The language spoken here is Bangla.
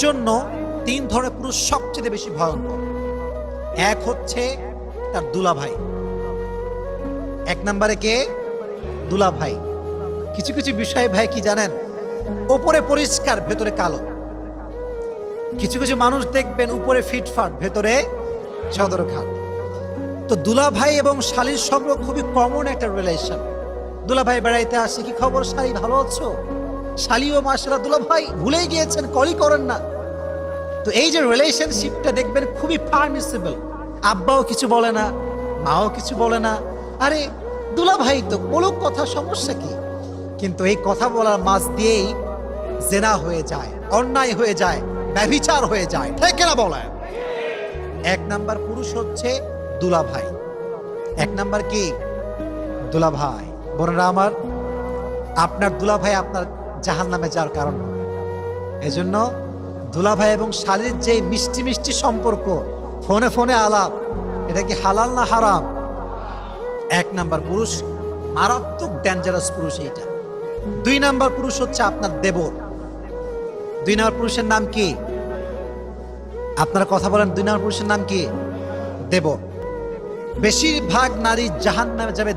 জন্য তিন ধরনের পুরুষ সবচেয়ে বেশি ভয়ঙ্কর। এক হচ্ছে তার দুলাভাই। এক নম্বরে কে? দুলাভাই। কিছু কিছু বিষয় ভাই কি জানেন, উপরে পরিষ্কার ভেতরে কালো। কিছু কিছু মানুষ দেখবেন উপরে ফিটফাট ভেতরে সদরঘাট। তো দুলাভাই এবং শালীর সম্পর্ক খুবই কমন একটা রিলেশন। দুলাভাই বেড়াইতে আসে, কি খবর শালী, ভালো আছো? শালীও মাশাআল্লাহ, দুলাভাই ভুলেই গিয়েছেন, কলই করেন না। তো এই যে রিলেশনশিপটা দেখবেন খুবই পারমিসিবল। আব্বাও কিছু বলে না, মাও কিছু বলে না, আরে দুলাভাই তো বলুক কথা, সমস্যা কি? কিন্তু এই কথা বলার মাঝ দিয়েই জেনা হয়ে যায়, অন্যায় হয়ে যায়, ব্যভিচার হয়ে যায়, ঠিক না বলেন? এক নাম্বার পুরুষ হচ্ছে দুলাভাই। এক নাম্বার কি? দুলাভাই। বোনেরা আমার, আপনার দুলাভাই আপনার জাহান্নামে যাওয়ার কারণ হবে। এজন্য দুলাভাই এবং শালীর যে মিষ্টি মিষ্টি সম্পর্ক, ফোনে ফোনে আলাপ, এটা কি হালাল না হারাম? এক নাম্বার পুরুষ, মারাত্মক ডেঞ্জারাস পুরুষ এইটা। দুই নাম্বার পুরুষ হচ্ছে আপনার দেবর। দুই নাম্বার পুরুষের নাম কি? আপনারা কথা বলেন, দুই নাম্বার পুরুষের নাম কি? দেবর। বেশিরভাগ নারী জাহান্নামে যাবে